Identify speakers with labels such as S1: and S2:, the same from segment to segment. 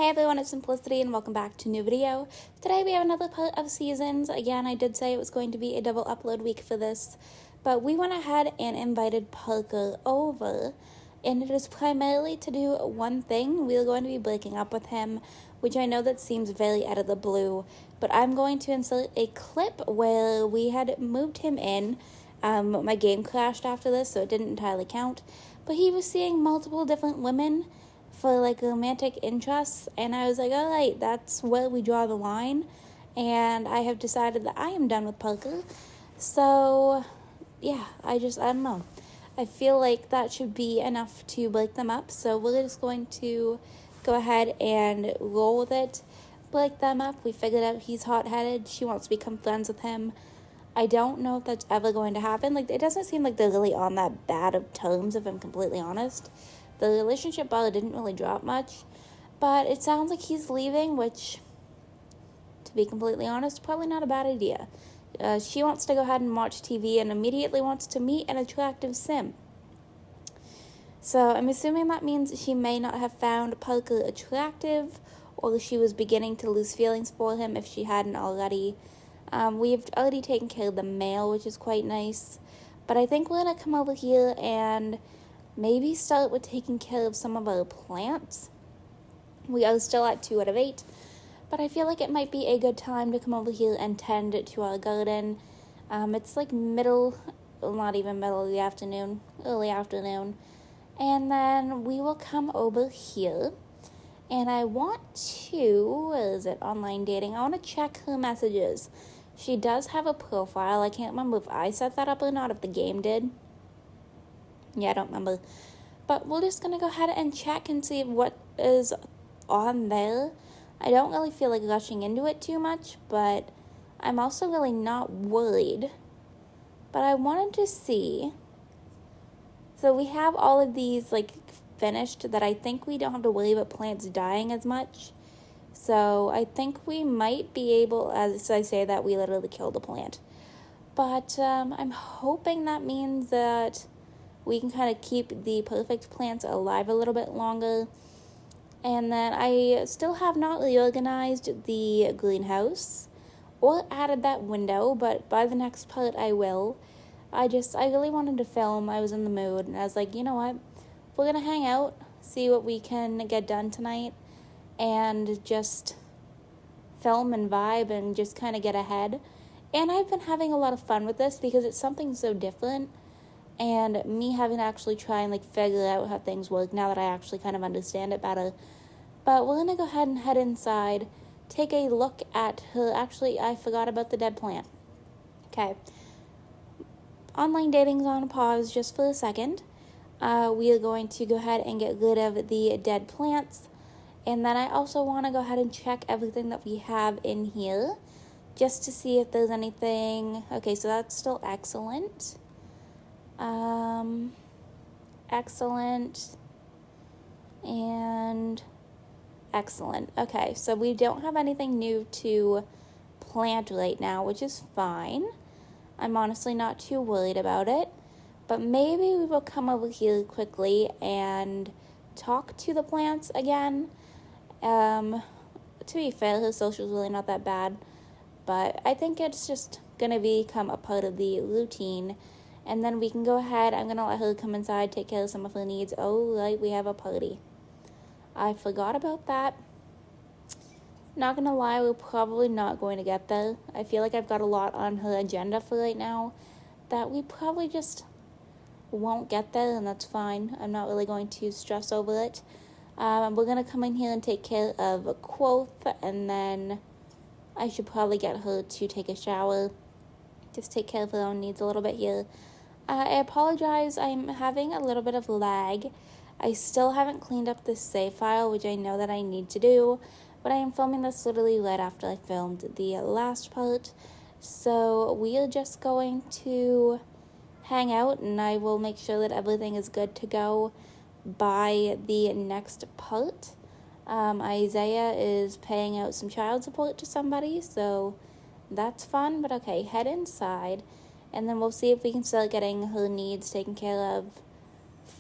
S1: Hey everyone, it's Simplicity and welcome back to a new video. Today we have another part of Seasons. Again, I did say it was going to be a double upload week for this, but we went ahead and invited Parker over, and it is primarily to do one thing. We are going to be breaking up with him, which I know that seems very out of the blue, but I'm going to insert a clip where we had moved him in. My game crashed after this, so it didn't entirely count, but he was seeing multiple different women for like romantic interests, and I was like, all right, that's where we draw the line, and I have decided that I am done with Parker. So yeah, I don't know, I feel like that should be enough to break them up, so we're just going to go ahead and roll with it, break them up. We figured out he's hot-headed, she wants to become friends with him. I don't know if that's ever going to happen. Like, it doesn't seem like they're really on that bad of terms, if I'm completely honest. The relationship ball didn't really drop much, but it sounds like he's leaving, which, to be completely honest, probably not a bad idea. She wants to go ahead and watch TV and immediately wants to meet an attractive sim. So I'm assuming that means she may not have found Parker attractive, or she was beginning to lose feelings for him if she hadn't already. We've already taken care of the mail, which is quite nice, but I think we're going to come over here and maybe start with taking care of some of our plants. We are still at 2 out of 8, but I feel like it might be a good time to come over here and tend to our garden. It's like not even middle of the afternoon, early afternoon. And then we will come over here, and I want to, what is it, online dating? I want to check her messages. She does have a profile. I can't remember if I set that up or not, if the game did. Yeah, I don't remember. But we're just going to go ahead and check and see what is on there. I don't really feel like rushing into it too much, but I'm also really not worried. But I wanted to see. So we have all of these like finished that I think we don't have to worry about plants dying as much. So I think we might be able, as I say that, we literally killed a plant. But I'm hoping that means that we can kind of keep the perfect plants alive a little bit longer. And then I still have not reorganized the greenhouse or added that window, but by the next part I will. I really wanted to film. I was in the mood, and I was like, you know what? We're going to hang out, see what we can get done tonight, and just film and vibe and just kind of get ahead. And I've been having a lot of fun with this because it's something so different. And me having to actually try and like figure out how things work now that I actually kind of understand it better. But we're going to go ahead and head inside, take a look at her. Actually, I forgot about the dead plant. Okay. Online dating's on pause just for a second. We are going to go ahead and get rid of the dead plants. And then I also want to go ahead and check everything that we have in here, just to see if there's anything. Okay, so that's still excellent. Excellent, and excellent. Okay, so we don't have anything new to plant right now, which is fine. I'm honestly not too worried about it, but maybe we will come over here quickly and talk to the plants again. To be fair, her social's really not that bad, but I think it's just gonna become a part of the routine. And then we can go ahead. I'm going to let her come inside, take care of some of her needs. Oh, right, we have a party. I forgot about that. Not going to lie, we're probably not going to get there. I feel like I've got a lot on her agenda for right now that we probably just won't get there, and that's fine. I'm not really going to stress over it. We're going to come in here and take care of Quoth, and then I should probably get her to take a shower. Just take care of her own needs a little bit here. I apologize, I'm having a little bit of lag. I still haven't cleaned up this save file, which I know that I need to do, but I am filming this literally right after I filmed the last part. So we are just going to hang out, and I will make sure that everything is good to go by the next part. Isaiah is paying out some child support to somebody, so that's fun. But okay, head inside, and then we'll see if we can start getting her needs taken care of.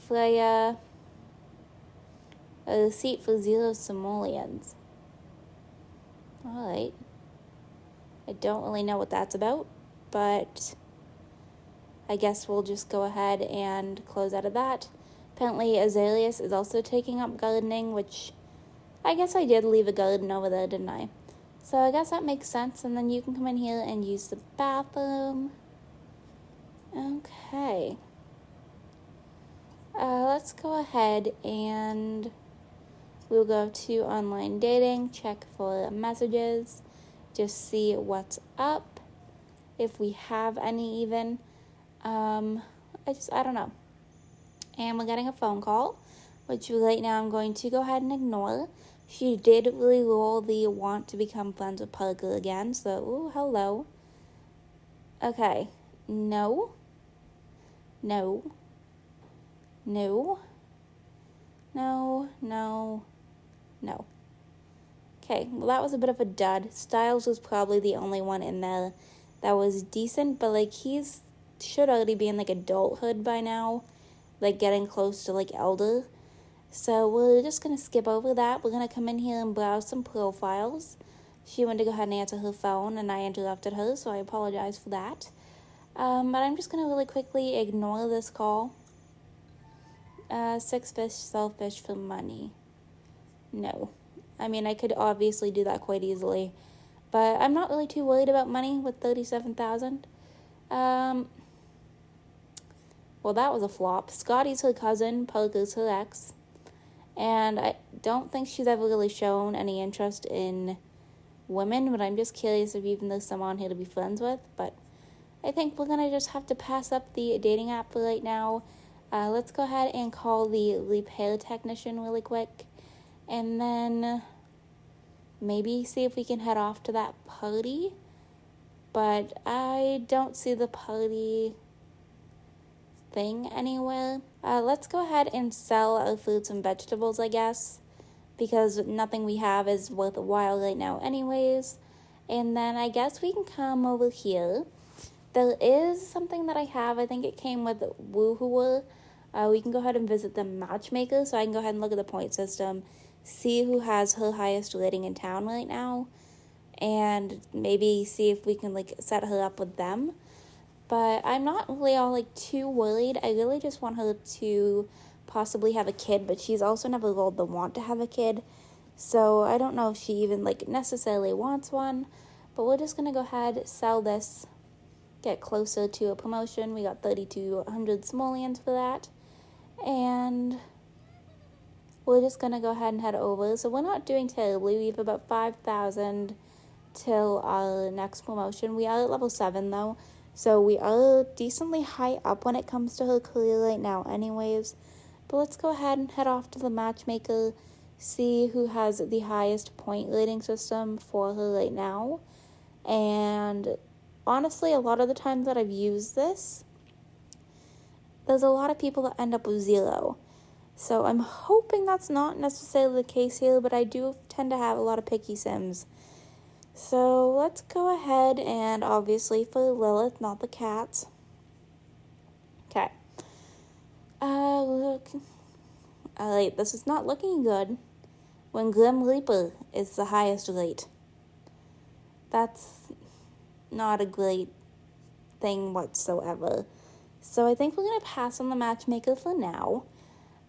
S1: Freya A receipt for 0 simoleons. Alright. I don't really know what that's about, but I guess we'll just go ahead and close out of that. Apparently Azaleus is also taking up gardening, which I guess I did leave a garden over there, didn't I? So I guess that makes sense, and then you can come in here and use the bathroom. Okay. Let's go ahead and we'll go to online dating, check for messages, just see what's up, if we have any even. I don't know. And we're getting a phone call, which right now I'm going to go ahead and ignore. She did really roll the want to become friends with Parker again, so, ooh, hello. Okay, no. No. No. No, no, no. Okay, well that was a bit of a dud. Styles was probably the only one in there that was decent, but like he's should already be in like adulthood by now, like getting close to like elder. So we're just gonna skip over that. We're gonna come in here and browse some profiles. She wanted to go ahead and answer her phone and I interrupted her, so I apologize for that. But I'm just gonna really quickly ignore this call. 6 fish, sell fish for money. No. I mean, I could obviously do that quite easily, but I'm not really too worried about money with 37,000. Well, that was a flop. Scotty's her cousin, Parker's her ex, and I don't think she's ever really shown any interest in women, but I'm just curious if even there's someone here to be friends with, but I think we're gonna just have to pass up the dating app for right now. Let's go ahead and call the repair technician really quick, and then maybe see if we can head off to that party, but I don't see the party thing anywhere. Let's go ahead and sell our fruits and vegetables, I guess, because nothing we have is worth a while right now anyways. And then I guess we can come over here. There is something that I have. I think it came with Woohooer. We can go ahead and visit the matchmaker, so I can go ahead and look at the point system, see who has her highest rating in town right now, and maybe see if we can like set her up with them. But I'm not really all like too worried. I really just want her to possibly have a kid, but she's also never rolled the want to have a kid, so I don't know if she even like necessarily wants one. But we're just gonna go ahead, sell this, get closer to a promotion. We got 3,200 simoleons for that, and we're just gonna go ahead and head over. So we're not doing terribly. We have about 5,000 till our next promotion. We are at level 7 though, so we are decently high up when it comes to her career right now anyways. But let's go ahead and head off to the matchmaker, see who has the highest point rating system for her right now. And honestly, a lot of the times that I've used this, there's a lot of people that end up with 0. So I'm hoping that's not necessarily the case here, but I do tend to have a lot of picky sims. So let's go ahead and obviously for Lillith, not the cats. Okay. Look. Alright, this is not looking good. When Grim Reaper is the highest rate. That's not a great thing whatsoever. So I think we're going to pass on the matchmaker for now.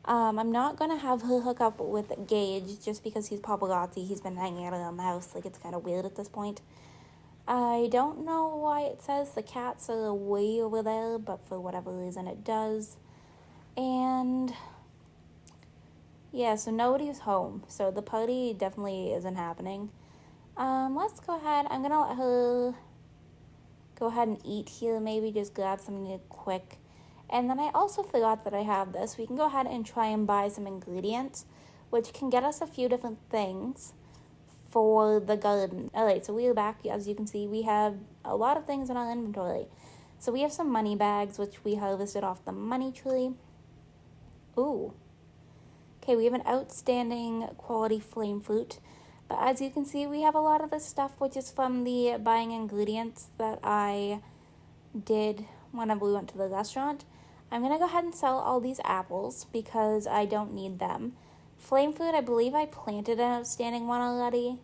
S1: I'm not going to have her hook up with Gage just because he's paparazzi. He's been hanging out around the house. Like, it's kind of weird at this point. I don't know why it says the cats are way over there, but for whatever reason it does. And yeah, so nobody's home. So the party definitely isn't happening. Let's go ahead. I'm going to let her go ahead and eat here. Maybe just grab something quick. And then I also forgot that I have this. We can go ahead and try and buy some ingredients, which can get us a few different things for the garden. Alright, so we are back. As you can see, we have a lot of things in our inventory. So we have some money bags, which we harvested off the money tree. Ooh. Okay, we have an outstanding quality flame fruit. But as you can see, we have a lot of this stuff, which is from the buying ingredients that I did whenever we went to the restaurant. I'm going to go ahead and sell all these apples because I don't need them. Flame food, I believe I planted an outstanding one already.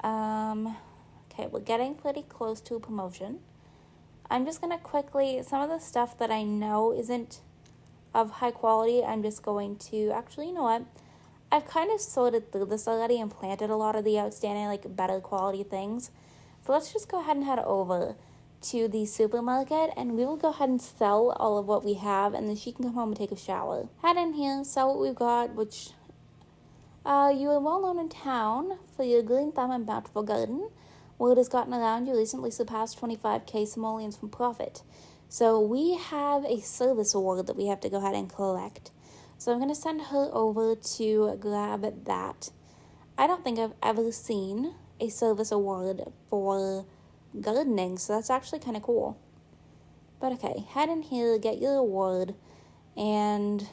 S1: Okay, we're getting pretty close to a promotion. I'm just going to quickly, some of the stuff that I know isn't of high quality, I'm just going to, actually, you know what? I've kind of sorted through this already and planted a lot of the outstanding, like, better quality things. So let's just go ahead and head over to the supermarket, and we will go ahead and sell all of what we have, and then she can come home and take a shower. Head in here, sell what we've got, which you are well known in town for your green thumb and bountiful garden. Word has gotten around you recently surpassed 25k simoleons from profit. So we have a service award that we have to go ahead and collect. So I'm going to send her over to grab that. I don't think I've ever seen a service award for gardening, so that's actually kind of cool. But okay, head in here, get your award, and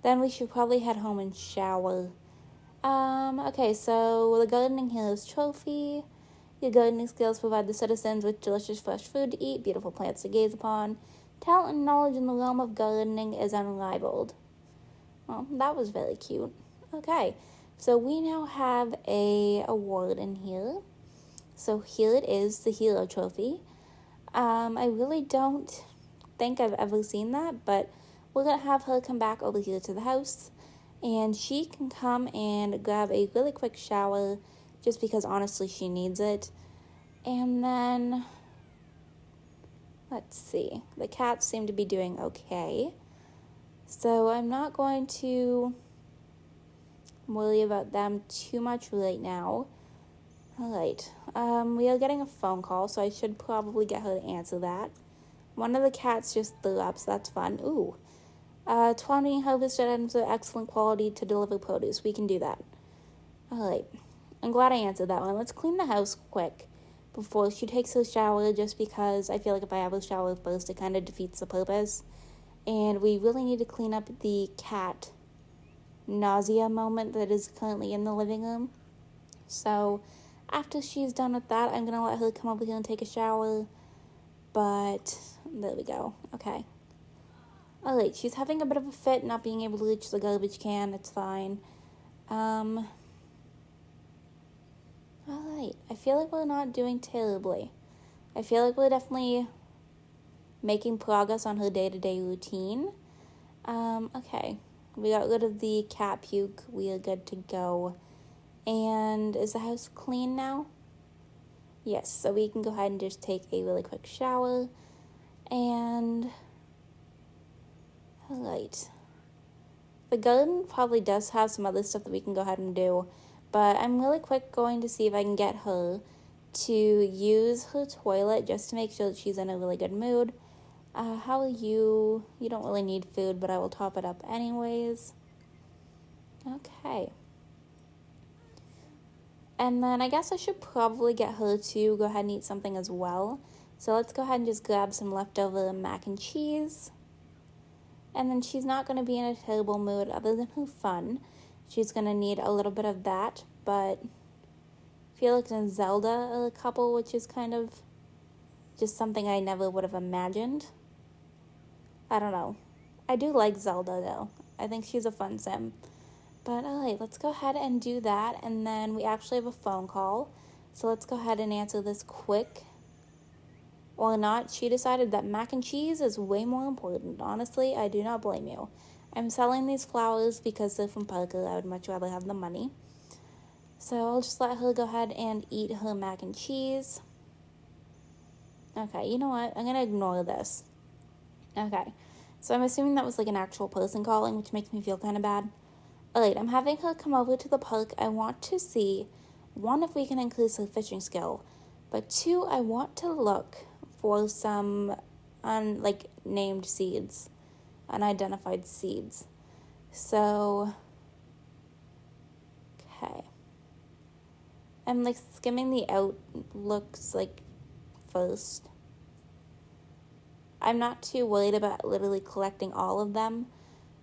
S1: then we should probably head home and shower. Okay, so the gardening hero's trophy. Your gardening skills provide the citizens with delicious fresh food to eat, beautiful plants to gaze upon. Talent and knowledge in the realm of gardening is unrivaled. Well, that was very cute. Okay, so we now have a award in here. So here it is, the hero trophy. I really don't think I've ever seen that, but we're going to have her come back over here to the house, and she can come and grab a really quick shower, just because honestly she needs it. And then, let's see, the cats seem to be doing okay, so I'm not going to worry about them too much right now. Alright, we are getting a phone call, so I should probably get her to answer that. One of the cats just threw up, so that's fun. Ooh. 20 harvested items of excellent quality to deliver produce. We can do that. Alright. I'm glad I answered that one. Let's clean the house quick before she takes her shower, just because I feel like if I have a shower first, it kind of defeats the purpose. And we really need to clean up the cat nausea moment that is currently in the living room. So after she's done with that, I'm going to let her come over here and take a shower. But there we go. Okay. Alright, she's having a bit of a fit, not being able to reach the garbage can. It's fine. Alright, I feel like we're not doing terribly. I feel like we're definitely making progress on her day-to-day routine. Okay. We got rid of the cat puke. We are good to go. And is the house clean now? Yes, so we can go ahead and just take a really quick shower. And alright. The garden probably does have some other stuff that we can go ahead and do, but I'm really quick going to see if I can get her to use her toilet just to make sure that she's in a really good mood. How are you? You don't really need food, but I will top it up anyways. Okay. And then I guess I should probably get her to go ahead and eat something as well. So let's go ahead and just grab some leftover mac and cheese. And then she's not going to be in a terrible mood other than her fun. She's going to need a little bit of that, but Felix and Zelda are a couple, which is kind of just something I never would have imagined. I don't know. I do like Zelda, though. I think she's a fun sim. But alright, let's go ahead and do that, and then we actually have a phone call. So let's go ahead and answer this quick. Or not, she decided that mac and cheese is way more important. Honestly, I do not blame you. I'm selling these flowers because they're from Parker. I would much rather have the money. So I'll just let her go ahead and eat her mac and cheese. Okay, you know what? I'm going to ignore this. Okay, so I'm assuming that was like an actual person calling, which makes me feel kind of bad. Alright, I'm having her come over to the park. I want to see, one, if we can increase her fishing skill, but two, I want to look for some named seeds, unidentified seeds. So, okay. I'm like skimming the outlooks like first. I'm not too worried about literally collecting all of them.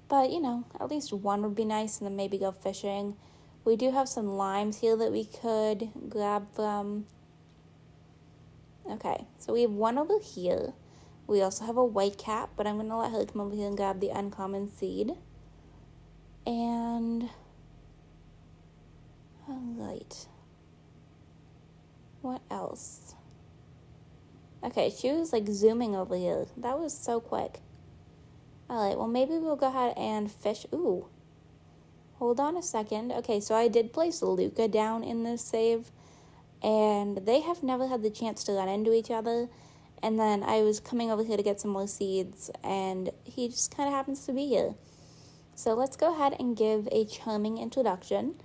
S1: But, you know, at least one would be nice, and then maybe go fishing. We do have some limes here that we could grab from. Okay, so we have one over here. We also have a white cap, but I'm going to let her come over here and grab the uncommon seed. And alright. What else? Okay, she was like zooming over here. That was so quick. Alright, well maybe we'll go ahead and fish. Ooh. Hold on a second. Okay, so I did place Luca down in this save, and they have never had the chance to run into each other. And then I was coming over here to get some more seeds, and he just kind of happens to be here. So let's go ahead and give a charming introduction.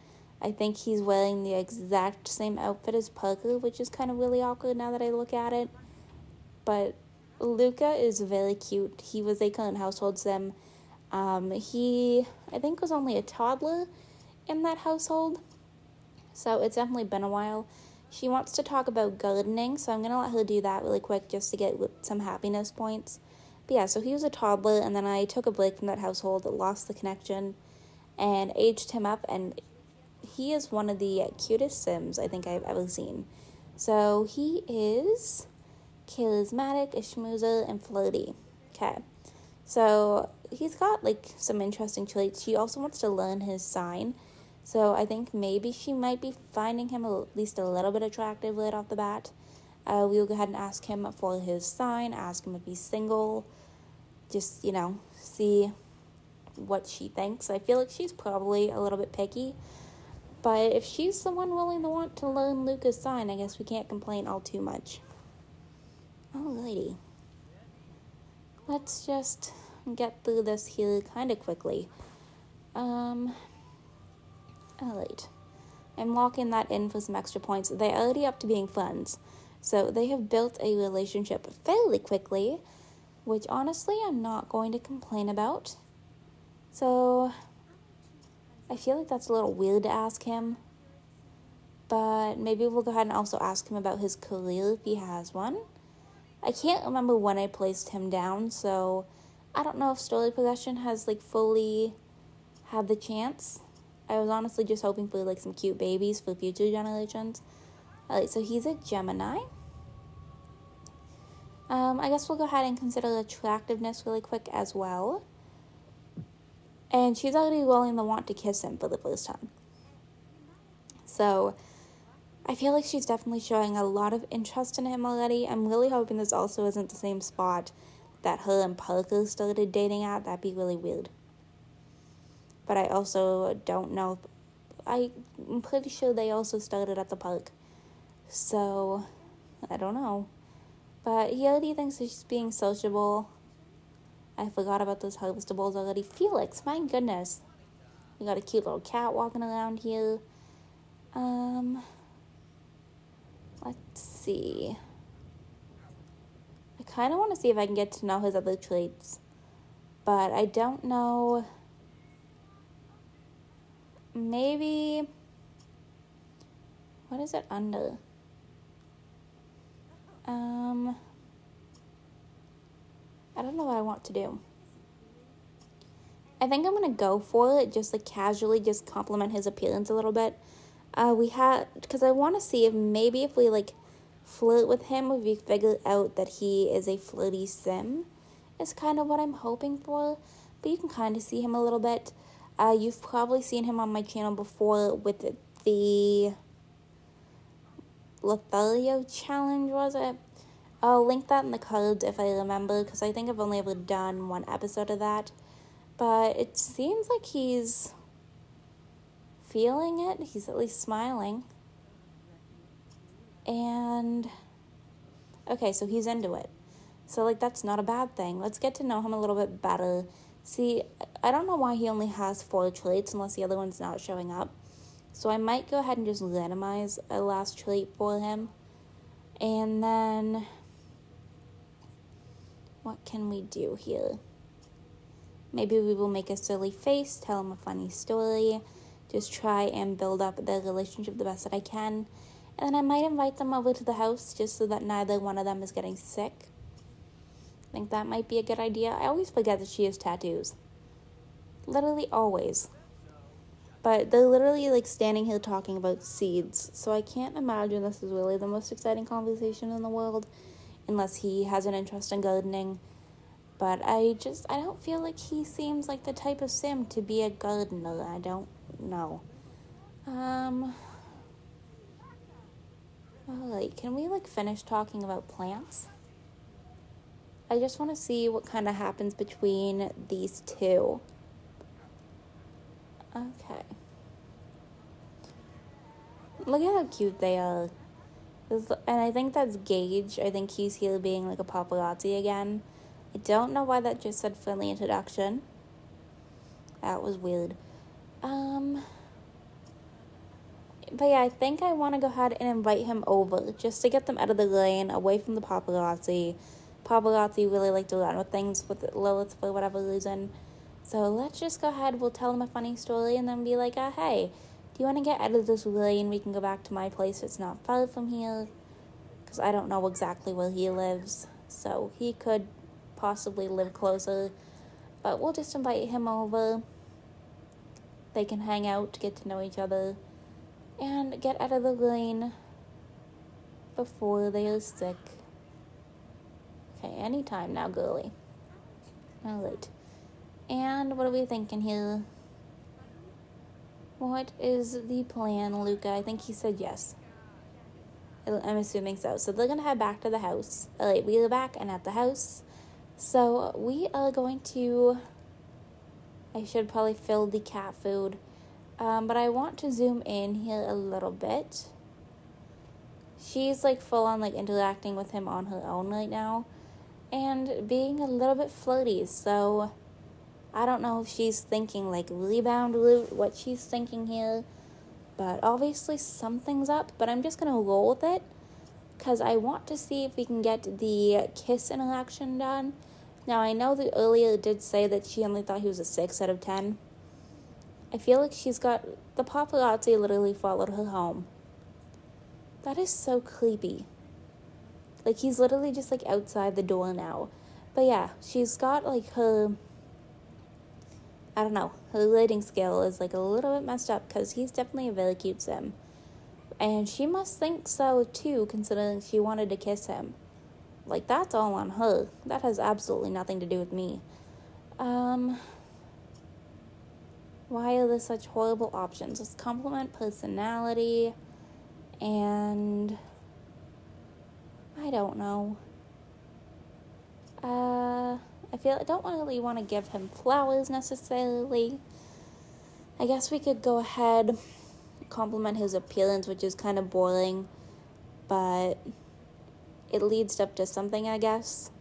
S1: I think he's wearing the exact same outfit as Parker, which is kind of really awkward now that I look at it. But Luca is very cute. He was a current household sim. He, I think, was only a toddler in that household. So it's definitely been a while. She wants to talk about gardening, so I'm going to let her do that really quick just to get some happiness points. But yeah, so he was a toddler, and then I took a break from that household, lost the connection, and aged him up, and he is one of the cutest Sims I think I've ever seen. So he is charismatic, a schmoozer, and flirty. Okay, so he's got like some interesting traits. She also wants to learn his sign. So I think maybe she might be finding him at least a little bit attractive right off the bat. We will go ahead and ask him for his sign, ask him if he's single, just, see what she thinks. I feel like she's probably a little bit picky, but if she's the one willing to want to learn Luca's sign, I guess we can't complain all too much. Alrighty. Let's just get through this here kind of quickly. Alright. I'm locking that in for some extra points. They're already up to being friends. So they have built a relationship fairly quickly, which honestly I'm not going to complain about. So I feel like that's a little weird to ask him. But maybe we'll go ahead and also ask him about his career if he has one. I can't remember when I placed him down, so I don't know if story progression has like fully had the chance. I was honestly just hoping for like some cute babies for future generations. Alright, so he's a Gemini. I guess we'll go ahead and consider attractiveness really quick as well. And she's already willing to want to kiss him for the first time. So I feel like she's definitely showing a lot of interest in him already. I'm really hoping this also isn't the same spot that her and Parker started dating at. That'd be really weird. But I also don't know. I'm pretty sure they also started at the park. So, I don't know. But he already thinks she's being sociable. I forgot about those harvestables already. Felix, my goodness. You got a cute little cat walking around here. Let's see. I kind of want to see if I can get to know his other traits. But I don't know. Maybe. What is it under? I don't know what I want to do. I think I'm going to go for it, just like casually, just compliment his appearance a little bit. Because I want to see if maybe if we like flirt with him, if we figure out that he is a flirty sim, is kind of what I'm hoping for. But you can kind of see him a little bit. You've probably seen him on my channel before with the Lethario challenge, was it? I'll link that in the cards if I remember, because I think I've only ever done one episode of that. But it seems like he's feeling it. He's at least smiling. And, okay, so he's into it. So, like, that's not a bad thing. Let's get to know him a little bit better. See, I don't know why he only has 4 traits unless the other one's not showing up. So I might go ahead and just randomize a last trait for him. And then, what can we do here? Maybe we will make a silly face, tell him a funny story, just try and build up their relationship the best that I can. And then I might invite them over to the house just so that neither one of them is getting sick. I think that might be a good idea. I always forget that she has tattoos. Literally always. But they're literally like standing here talking about seeds. So I can't imagine this is really the most exciting conversation in the world. Unless he has an interest in gardening. But I don't feel like he seems like the type of sim to be a gardener. I don't know. Alright, can we, finish talking about plants? I just want to see what kind of happens between these two. Okay. Look at how cute they are. And I think that's Gage. I think he's here being, a paparazzi again. I don't know why that just said friendly introduction. That was weird. But yeah, I think I want to go ahead and invite him over just to get them out of the lane, away from the paparazzi. Paparazzi really like to run with things with Lillith for whatever reason. So let's just go ahead, we'll tell him a funny story and then be like, hey, do you want to get out of this lane? We can go back to my place. It's not far from here. Because I don't know exactly where he lives. So he could possibly live closer. But we'll just invite him over. They can hang out, get to know each other, and get out of the lane before they are sick. Okay, anytime now, girly. Alright. And what are we thinking here? What is the plan, Luca? I think he said yes. I'm assuming so. So they're going to head back to the house. Alright, we are back and at the house. So we are going to... I should probably fill the cat food. But I want to zoom in here a little bit. She's full on interacting with him on her own right now. And being a little bit flirty. So I don't know if she's thinking rebound loot, what she's thinking here. But obviously something's up. But I'm just going to roll with it. Because I want to see if we can get the kiss interaction done. Now I know that earlier it did say that she only thought he was a 6 out of 10. I feel like she's got... The paparazzi literally followed her home. That is so creepy. He's literally just, outside the door now. But yeah, she's got, her... I don't know. Her rating scale is, a little bit messed up. Because he's definitely a very cute sim. And she must think so, too, considering she wanted to kiss him. That's all on her. That has absolutely nothing to do with me. Why are there such horrible options? Let's compliment personality, and I don't know. I don't really want to give him flowers necessarily. I guess we could go ahead, compliment his appearance, which is kind of boring, but it leads up to something, I guess.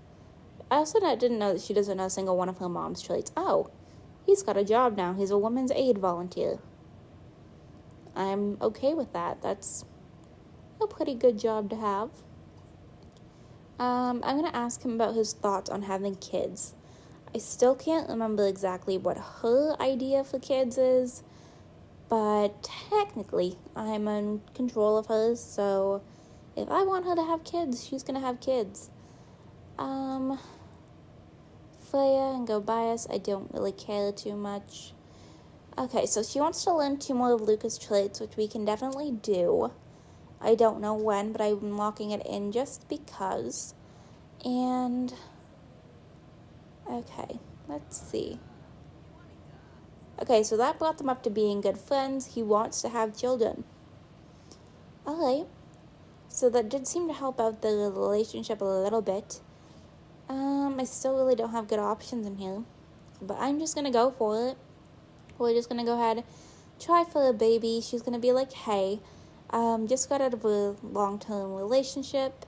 S1: I also didn't know that she doesn't know a single one of her mom's traits. Oh. He's got a job now. He's a women's aid volunteer. I'm okay with that. That's a pretty good job to have. I'm going to ask him about his thoughts on having kids. I still can't remember exactly what her idea for kids is, but technically I'm in control of hers, so if I want her to have kids, she's going to have kids. Freya and go bias, I don't really care too much. Okay, so she wants to learn 2 more of Luca's traits, which we can definitely do. I don't know when, but I'm locking it in just because. And, okay, let's see. Okay, so that brought them up to being good friends. He wants to have children. Alright, so that did seem to help out the relationship a little bit. I still really don't have good options in here, but I'm just going to go for it. We're just going to go ahead, try for a baby. She's going to be like, hey, just got out of a long-term relationship.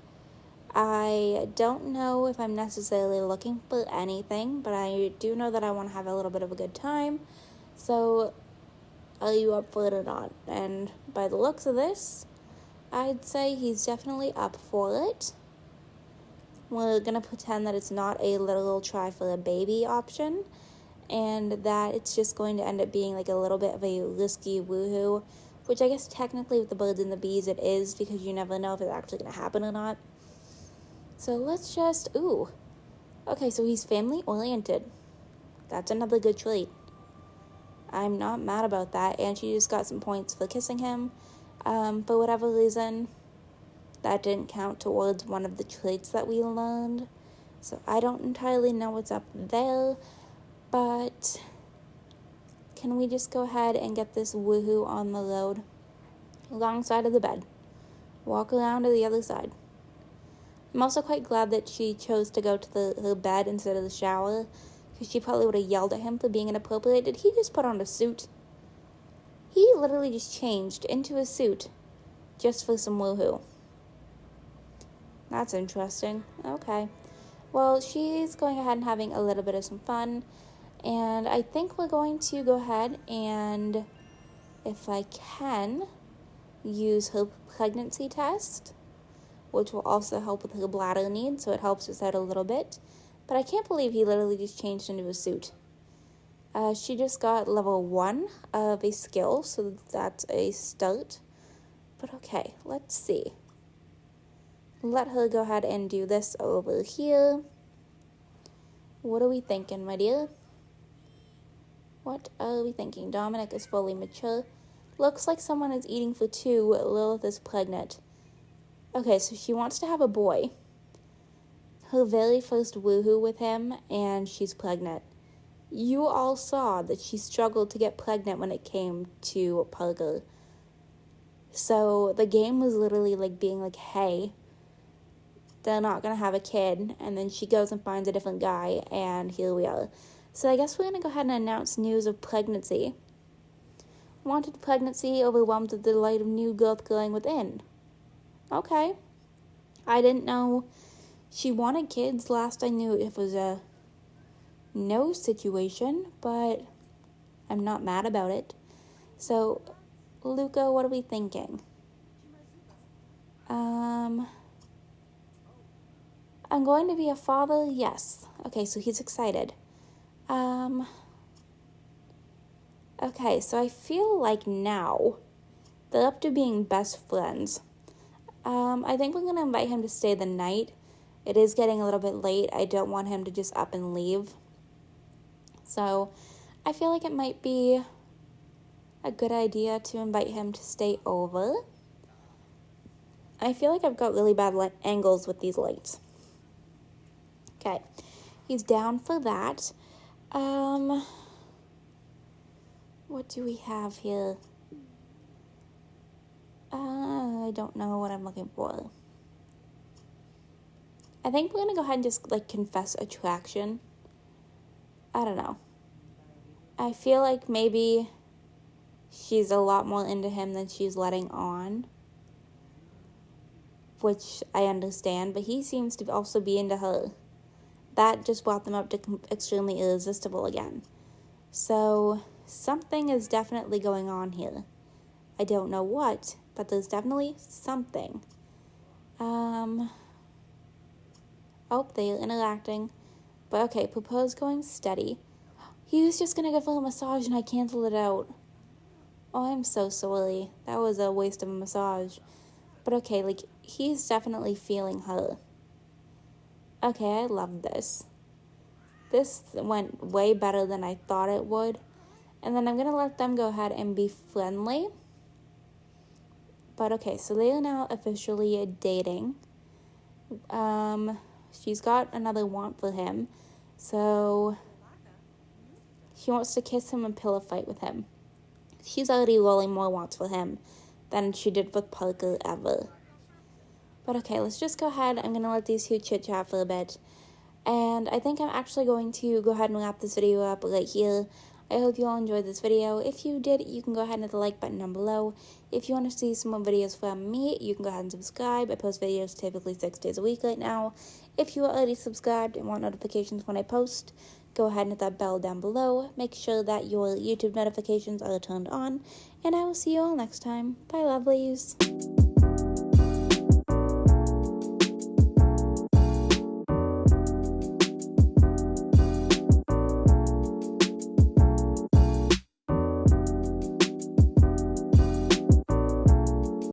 S1: I don't know if I'm necessarily looking for anything, but I do know that I want to have a little bit of a good time. So, are you up for it or not? And by the looks of this, I'd say he's definitely up for it. We're going to pretend that it's not a literal try for a baby option, and that it's just going to end up being a little bit of a risky woohoo, which I guess technically with the birds and the bees it is, because you never know if it's actually going to happen or not. So let's just, okay, so he's family oriented. That's another good trait. I'm not mad about that, and she just got some points for kissing him. For whatever reason, that didn't count towards one of the traits that we learned. So I don't entirely know what's up there, but can we just go ahead and get this woohoo on the load? Alongside of the bed. Walk around to the other side. I'm also quite glad that she chose to go to her bed instead of the shower, because she probably would have yelled at him for being inappropriate. Did he just put on a suit? He literally just changed into a suit just for some woohoo. That's interesting. Okay. Well, she's going ahead and having a little bit of some fun, and I think we're going to go ahead and, if I can, use her pregnancy test, which will also help with her bladder needs, so it helps us out a little bit. But I can't believe he literally just changed into a suit. She just got level 1 of a skill, so that's a start. But okay, let's see. Let her go ahead and do this over here. What are we thinking, my dear? What are we thinking? Dominic is fully mature. Looks like someone is eating for 2. Lillith is pregnant. Okay, so she wants to have a boy. Her very first woohoo with him, and she's pregnant. You all saw that she struggled to get pregnant when it came to Parker. So the game was literally like being like, hey, they're not going to have a kid. And then she goes and finds a different guy, and here we are. So I guess we're going to go ahead and announce news of pregnancy. Wanted pregnancy, overwhelmed with the delight of new growth growing within. Okay. I didn't know she wanted kids. Last I knew it was a no situation, but I'm not mad about it. So, Luca, what are we thinking? I'm going to be a father, yes. Okay, so he's excited. Okay, so I feel like now they're up to being best friends. I think we're going to invite him to stay the night. It is getting a little bit late. I don't want him to just up and leave. So I feel like it might be a good idea to invite him to stay over. I feel like I've got really bad angles with these lights. Okay, he's down for that. What do we have here? I don't know what I'm looking for. I think we're going to go ahead and just, confess attraction. I don't know. I feel like maybe she's a lot more into him than she's letting on. Which I understand, but he seems to also be into her. That just brought them up to extremely irresistible again. So, something is definitely going on here. I don't know what, but there's definitely something. Oh, they're interacting. But okay, propose going steady. He was just gonna go for a massage and I canceled it out. Oh, I'm so sorry. That was a waste of a massage. But okay, he's definitely feeling her. Okay, I love this. This went way better than I thought it would. And then I'm going to let them go ahead and be friendly. But okay, so they are now officially dating. She's got another want for him. So she wants to kiss him and pillow fight with him. She's already rolling more wants for him than she did with Parker ever. But okay, let's just go ahead. I'm going to let these two chit-chat for a bit. And I think I'm actually going to go ahead and wrap this video up right here. I hope you all enjoyed this video. If you did, you can go ahead and hit the like button down below. If you want to see some more videos from me, you can go ahead and subscribe. I post videos typically 6 days a week right now. If you are already subscribed and want notifications when I post, go ahead and hit that bell down below. Make sure that your YouTube notifications are turned on. And I will see you all next time. Bye, lovelies.